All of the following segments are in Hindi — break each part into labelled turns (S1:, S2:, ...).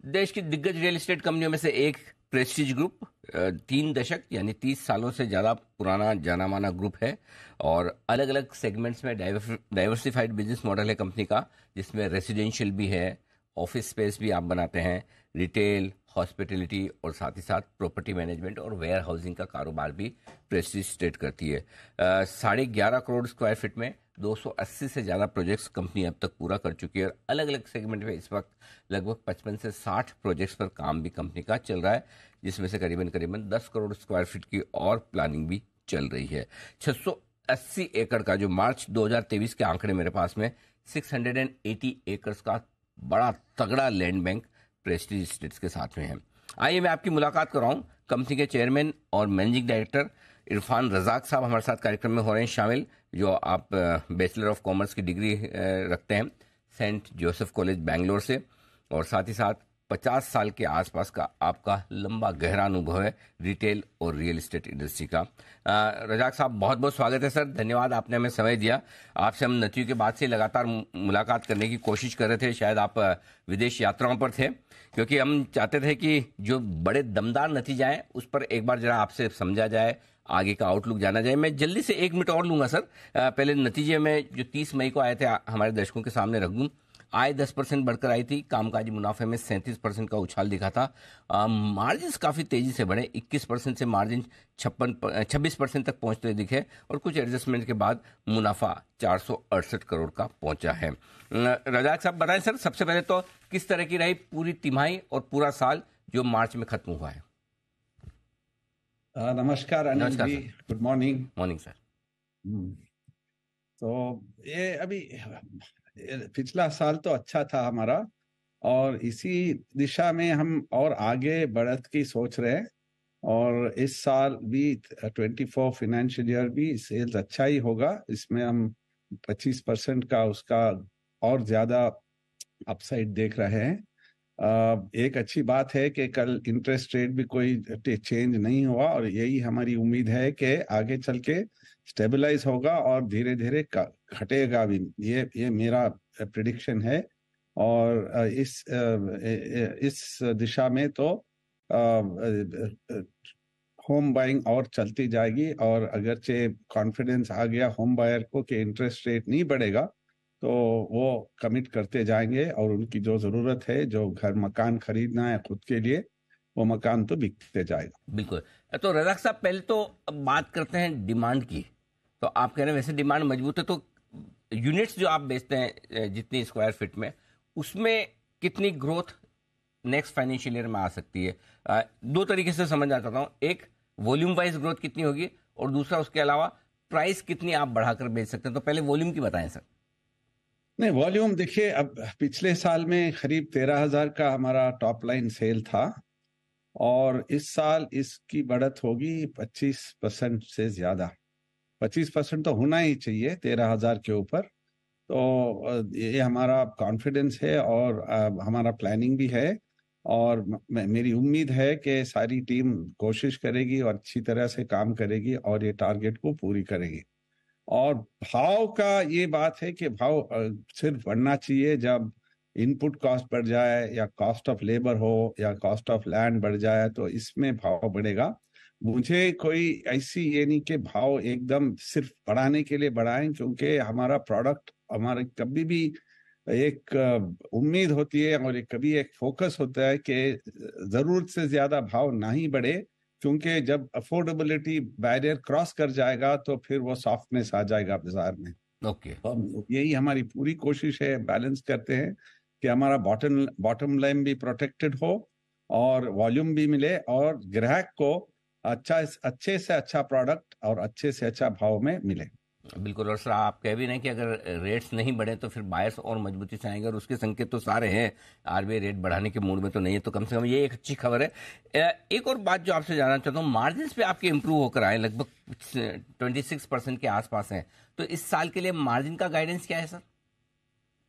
S1: देश की दिग्गज रियल एस्टेट कंपनियों में से एक प्रेस्टीज ग्रुप 3 दशक यानी 30 सालों से ज़्यादा पुराना जाना माना ग्रुप है और अलग अलग सेगमेंट्स में डाइवर्सिफाइड बिजनेस मॉडल है कंपनी का, जिसमें रेसिडेंशियल भी है, ऑफिस स्पेस भी आप बनाते हैं, रिटेल, हॉस्पिटलिटी और साथ ही साथ प्रॉपर्टी मैनेजमेंट और वेयर हाउसिंग का कारोबार भी प्रेस्टीज स्टेट करती है। 11.5 करोड़ स्क्वायर फीट में 280 से ज़्यादा प्रोजेक्ट्स कंपनी अब तक पूरा कर चुकी है और अलग अलग सेगमेंट में इस वक्त लगभग 55 से 60 प्रोजेक्ट्स पर काम भी कंपनी का चल रहा है, जिसमें से करीबन करीबन 10 करोड़ स्क्वायर फीट की और प्लानिंग भी चल रही है। 680 एकड़ का जो मार्च 2023 के आंकड़े मेरे पास में 680 एकर्स का बड़ा तगड़ा लैंड बैंक प्रेस्टीज स्टेट्स के साथ में है। आइए मैं आपकी मुलाकात कराऊं कंपनी के चेयरमैन और मैनेजिंग डायरेक्टर इरफान रजाक साहब हमारे साथ कार्यक्रम में हो रहे हैं शामिल, जो आप बैचलर ऑफ कॉमर्स की डिग्री रखते हैं सेंट जोसेफ कॉलेज बैंगलोर से, और साथ ही साथ 50 साल के आसपास का आपका लंबा गहरा अनुभव है रिटेल और रियल एस्टेट इंडस्ट्री का। रजाक साहब, बहुत बहुत स्वागत है सर, धन्यवाद आपने हमें समय दिया। आपसे हम नतीजों के बाद से लगातार मुलाकात करने की कोशिश कर रहे थे, शायद आप विदेश यात्राओं पर थे, क्योंकि हम चाहते थे कि जो बड़े दमदार नतीजे आए उस पर एक बार जरा आपसे समझा जाए, आगे का आउटलुक जाना जाए। मैं जल्दी से 1 मिनट और लूंगा सर। पहले नतीजे में जो 30 मई को आए थे हमारे दर्शकों के सामने रख दूं। आय 10% बढ़कर आई थी, कामकाजी मुनाफे में 37% का उछाल दिखा था, मार्जिन काफी तेजी से बढ़े, 21% से मार्जिन 26% तक पहुंचते दिखे और कुछ एडजस्टमेंट के बाद मुनाफा 468 करोड़ का पहुंचा है। रजाक साहब बताएं सर, सबसे पहले तो किस तरह की रही पूरी तिमाही और पूरा साल जो मार्च में खत्म हुआ है?
S2: नमस्कार Anil ji, good morning.
S1: Morning sir.
S2: तो ये अभी पिछला साल तो अच्छा था हमारा, और इसी दिशा में हम और आगे बढ़त की सोच रहे हैं, और इस साल भी 24 फाइनेंशियल ईयर भी सेल्स अच्छा ही होगा। इसमें हम 25% का उसका और ज्यादा अपसाइड देख रहे हैं। एक अच्छी बात है कि कल इंटरेस्ट रेट भी कोई चेंज नहीं हुआ, और यही हमारी उम्मीद है कि आगे चल के स्टेबलाइज होगा और धीरे धीरे घटेगा भी। ये मेरा प्रिडिक्शन है, और इस दिशा में तो होम बाइंग और चलती जाएगी, और अगरचे कॉन्फिडेंस आ गया होम बायर को कि इंटरेस्ट रेट नहीं बढ़ेगा, तो वो कमिट करते जाएंगे, और उनकी जो जरूरत है, जो घर मकान खरीदना है खुद के लिए, वो मकान तो बिकते जाएगा।
S1: बिल्कुल। तो रजाक साहब, पहले तो बात करते हैं डिमांड की। तो आप कह रहे हैं वैसे डिमांड मजबूत है, तो यूनिट्स जो आप बेचते हैं जितनी स्क्वायर फीट में, उसमें कितनी ग्रोथ नेक्स्ट फाइनेंशियल ईयर में आ सकती है? 2 तरीके से समझना चाहता हूँ, एक वॉल्यूम वाइज ग्रोथ कितनी होगी, और दूसरा उसके अलावा प्राइस कितनी आप बढ़ाकर बेच सकते हैं। तो पहले वॉल्यूम की बताएं सर।
S2: नहीं, वॉल्यूम देखिए, अब पिछले साल में करीब 13,000 का हमारा टॉप लाइन सेल था, और इस साल इसकी बढ़त होगी 25% से ज्यादा। 25% तो होना ही चाहिए 13,000 के ऊपर। तो ये हमारा कॉन्फिडेंस है, और हमारा प्लानिंग भी है, और मेरी उम्मीद है कि सारी टीम कोशिश करेगी और अच्छी तरह से काम करेगी और ये टारगेट को पूरी करेगी। और भाव का ये बात है कि भाव सिर्फ बढ़ना चाहिए जब इनपुट कॉस्ट बढ़ जाए, या कॉस्ट ऑफ लेबर हो, या कॉस्ट ऑफ लैंड बढ़ जाए, तो इसमें भाव बढ़ेगा। मुझे कोई ऐसी ये नहीं कि भाव एकदम सिर्फ बढ़ाने के लिए बढ़ाएं, क्योंकि हमारा प्रोडक्ट, हमारे कभी भी एक उम्मीद होती है और कभी एक फोकस होता है कि जरूरत से ज्यादा भाव ना ही बढ़े, क्योंकि जब अफोर्डेबिलिटी बैरियर क्रॉस कर जाएगा तो फिर वो सॉफ्टनेस आ जाएगा बाजार में।
S1: ओके।
S2: तो यही हमारी पूरी कोशिश है, बैलेंस करते हैं कि हमारा बॉटम लाइन भी प्रोटेक्टेड हो, और वॉल्यूम भी मिले, और ग्राहक को अच्छे से अच्छा प्रोडक्ट और अच्छे से अच्छा भाव में मिले।
S1: बिल्कुल। और सर, आप कह भी रहे हैं कि अगर रेट्स नहीं बढ़े तो फिर बायर्स और मजबूती से आएंगे, और उसके संकेत तो सारे हैं। आरबीआई रेट बढ़ाने के मूड में तो नहीं है, तो कम से कम ये एक अच्छी खबर है। एक और बात जो आपसे जानना चाहता हूँ, मार्जिन पे आपके इंप्रूव होकर आए, लगभग 26% के आसपास हैं, तो इस साल के लिए मार्जिन का गाइडेंस क्या है सर?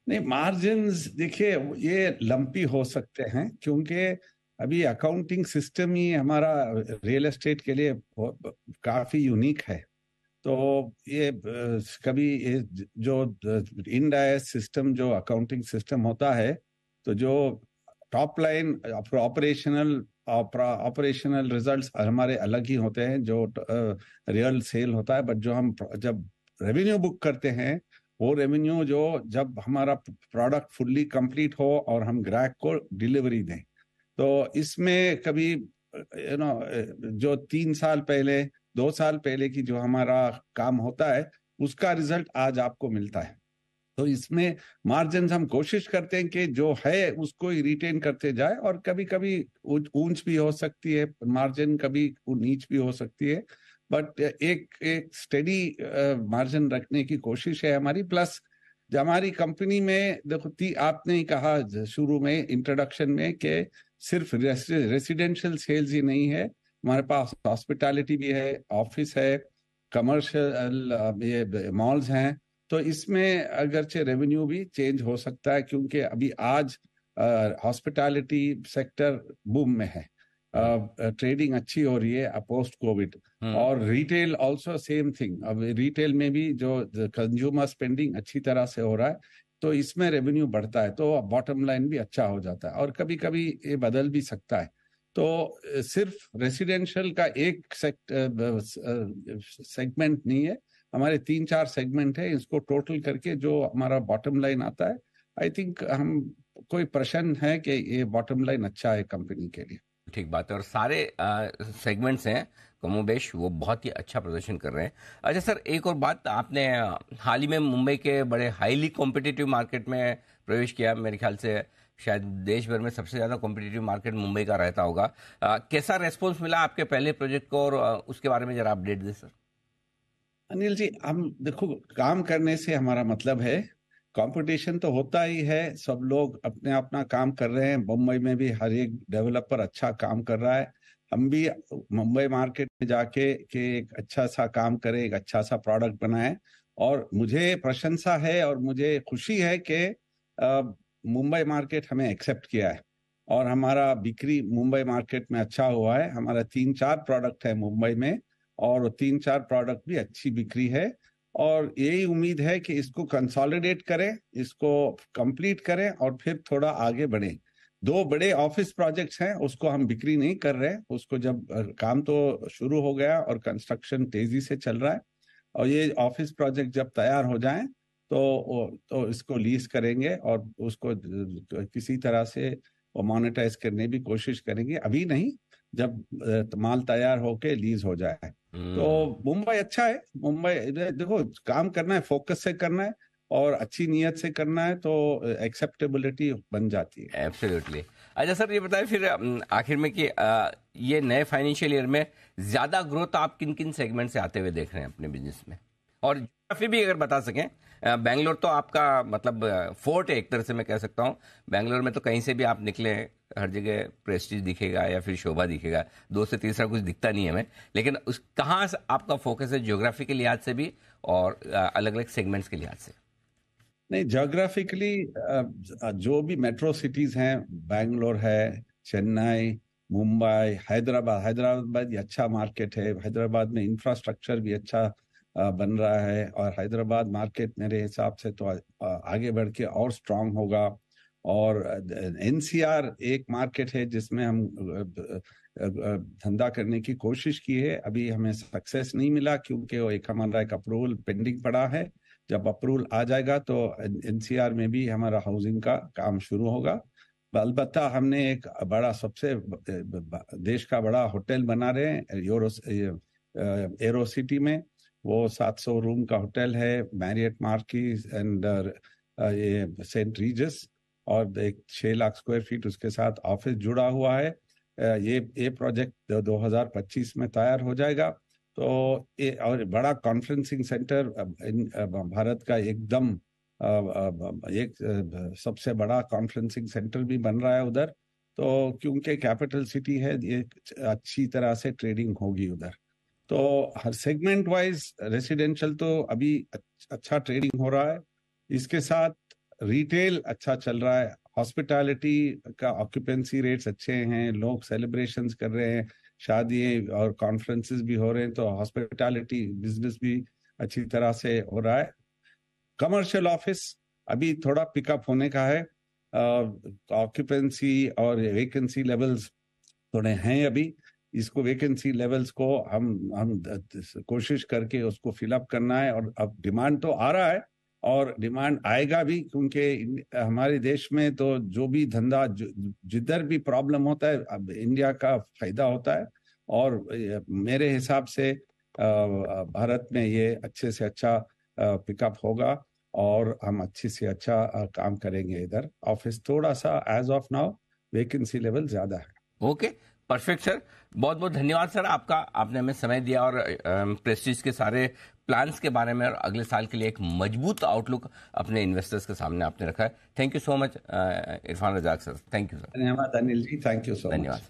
S2: नहीं, मार्जिन्स देखिए ये लंपी हो सकते हैं, क्योंकि अभी अकाउंटिंग सिस्टम ही हमारा रियल एस्टेट के लिए काफी यूनिक है। तो ये कभी ये जो इंड आईएस सिस्टम, जो अकाउंटिंग सिस्टम होता है, तो जो टॉप लाइन ऑपरेशनल रिजल्ट्स हमारे अलग ही होते हैं जो रियल सेल होता है, बट जो हम जब रेवेन्यू बुक करते हैं वो रेवेन्यू जो जब हमारा प्रोडक्ट फुल्ली कंप्लीट हो और हम ग्राहक को डिलीवरी दें, तो इसमें कभी जो 3 साल पहले 2 साल पहले की जो हमारा काम होता है उसका रिजल्ट आज आपको मिलता है। तो इसमें मार्जिन हम कोशिश करते हैं कि जो है उसको ही रिटेन करते जाए, और कभी कभी ऊंच भी हो सकती है मार्जिन, कभी नीच भी हो सकती है, बट एक एक स्टेडी मार्जिन रखने की कोशिश है हमारी। प्लस जो हमारी कंपनी में देखो, आपने ही कहा शुरू में इंट्रोडक्शन में कि सिर्फ रेसिडेंशियल सेल्स ही नहीं है, हमारे पास हॉस्पिटैलिटी भी है, ऑफिस है, कमर्शियल ये मॉल्स हैं। तो इसमें अगरचे रेवेन्यू भी चेंज हो सकता है, क्योंकि अभी आज हॉस्पिटैलिटी सेक्टर बूम में है, ट्रेडिंग अच्छी हो रही है पोस्ट कोविड, और रिटेल आल्सो सेम थिंग। अब रिटेल में भी जो कंज्यूमर स्पेंडिंग अच्छी तरह से हो रहा है, तो इसमें रेवेन्यू बढ़ता है तो बॉटम लाइन भी अच्छा हो जाता है, और कभी कभी ये बदल भी सकता है। तो सिर्फ रेसिडेंशियल का एक सेगमेंट नहीं है, हमारे 3-4 सेगमेंट है, इसको टोटल करके जो हमारा बॉटम लाइन आता है, आई थिंक हम कोई प्रश्न है कि ये बॉटम लाइन अच्छा है कंपनी के लिए।
S1: ठीक बात है, और सारे सेगमेंट्स हैं कमोबेश वो बहुत ही अच्छा प्रदर्शन कर रहे हैं। अच्छा सर, एक और बात, आपने हाल ही में मुंबई के बड़े हाईली कॉम्पिटिटिव मार्केट में प्रवेश किया, मेरे ख्याल से शायद देश भर में सबसे ज़्यादा कॉम्पिटिटिव मार्केट मुंबई का रहता होगा। कैसा रेस्पॉन्स मिला आपके पहले प्रोजेक्ट को, और उसके बारे में जरा अपडेट दें सर।
S2: अनिल जी, हम देखो, काम करने से हमारा मतलब है, कंपटीशन तो होता ही है, सब लोग अपने अपना काम कर रहे हैं, मुंबई में भी हर एक डेवलपर अच्छा काम कर रहा है, हम भी मुंबई मार्केट में जाके के एक अच्छा सा काम करें, एक अच्छा सा प्रोडक्ट बनाएं। और मुझे प्रशंसा है और मुझे खुशी है कि मुंबई मार्केट हमें एक्सेप्ट किया है, और हमारा बिक्री मुंबई मार्केट में अच्छा हुआ है। हमारा 3-4 प्रोडक्ट है मुंबई में, और 3-4 प्रोडक्ट भी अच्छी बिक्री है, और यही उम्मीद है कि इसको कंसोलिडेट करें, इसको कंप्लीट करें, और फिर थोड़ा आगे बढ़ें। 2 बड़े ऑफिस प्रोजेक्ट्स हैं, उसको हम बिक्री नहीं कर रहे, उसको जब काम तो शुरू हो गया और कंस्ट्रक्शन तेजी से चल रहा है, और ये ऑफिस प्रोजेक्ट जब तैयार हो जाएं तो इसको लीज करेंगे और उसको किसी तरह से वो मोनेटाइज करने की कोशिश करेंगे, अभी नहीं, जब माल तैयार होके लीज हो जाए। तो मुंबई अच्छा है, मुंबई देखो, काम करना है, फोकस से करना है और अच्छी नीयत से करना है, तो एक्सेप्टेबिलिटी बन जाती है।
S1: एब्सोल्युटली। अच्छा सर, ये बताएं फिर आखिर में कि ये नए फाइनेंशियल ईयर में ज्यादा ग्रोथ आप किन किन सेगमेंट से आते हुए देख रहे हैं अपने बिजनेस में, और फिर भी अगर बता सकें। बैंगलोर तो आपका मतलब फोर्ट है एक तरह से, मैं कह सकता हूँ। बैंगलोर में तो कहीं से भी आप निकले हर जगह प्रेस्टीज दिखेगा या फिर शोभा दिखेगा, 2 से तीसरा कुछ दिखता नहीं है हमें। लेकिन उस कहाँ से आपका फोकस है ज्योग्राफी के लिहाज से भी और अलग अलग सेगमेंट्स के लिहाज से?
S2: नहीं, जोग्राफिकली जो भी मेट्रो सिटीज हैं, बैंगलोर है, चेन्नई, मुंबई, हैदराबाद ये अच्छा मार्केट है। हैदराबाद में इंफ्रास्ट्रक्चर भी अच्छा बन रहा है, और हैदराबाद मार्केट मेरे हिसाब से तो आगे बढ़ के और स्ट्रांग होगा। और एनसीआर एक मार्केट है जिसमें हम धंधा करने की कोशिश की है, अभी हमें सक्सेस नहीं मिला, क्योंकि वो हमारा एक अप्रूवल पेंडिंग पड़ा है। जब अप्रूवल आ जाएगा तो एनसीआर में भी हमारा हाउसिंग का काम शुरू होगा। अलबत्ता हमने एक बड़ा, सबसे देश का बड़ा होटल बना रहे हैं एरो सिटी में, वो 700 रूम का होटल है, मैरियट मार्किस एंड ये सेंट रीजस, और एक 6 लाख स्क्वायर फीट उसके साथ ऑफिस जुड़ा हुआ है। ये प्रोजेक्ट 2025 में तैयार हो जाएगा। तो ये और बड़ा कॉन्फ्रेंसिंग सेंटर भारत का एकदम एक सबसे बड़ा कॉन्फ्रेंसिंग सेंटर भी बन रहा है उधर। तो क्योंकि कैपिटल सिटी है, ये अच्छी तरह से ट्रेडिंग होगी उधर। तो हर सेगमेंट वाइज रेसिडेंशियल तो अभी अच्छा ट्रेडिंग हो रहा है, इसके साथ रिटेल अच्छा चल रहा है, हॉस्पिटैलिटी का ऑक्यूपेंसी रेट्स अच्छे हैं, लोग सेलिब्रेशंस कर रहे हैं, शादी और कॉन्फ्रेंसेस भी हो रहे हैं, तो हॉस्पिटैलिटी बिजनेस भी अच्छी तरह से हो रहा है। कमर्शियल ऑफिस अभी थोड़ा पिकअप होने का है, ऑक्यूपेंसी और वैकेंसी लेवल्स थोड़े हैं अभी। इसको वैकेंसी लेवल्स को हम कोशिश करके उसको फिलअप करना है। और अब डिमांड तो आ रहा है और डिमांड आएगा भी, क्योंकि हमारे देश में तो जो भी धंधा जिधर भी प्रॉब्लम होता है अब इंडिया का फायदा होता है। और मेरे हिसाब से भारत में ये अच्छे से अच्छा पिकअप होगा और हम अच्छे से अच्छा काम करेंगे। इधर ऑफिस थोड़ा सा as of now vacancy level ज्यादा है।
S1: Okay, perfect sir. बहुत बहुत धन्यवाद सर आपका, आपने हमें समय दिया और प्रेस्टीज के सारे प्लान्स के बारे में और अगले साल के लिए एक मजबूत आउटलुक अपने इन्वेस्टर्स के सामने आपने रखा है। Thank you so much Irfan Razak sir, thank you sir.
S2: धन्यवाद Anil ji, thank you so much.
S1: धन्यवाद।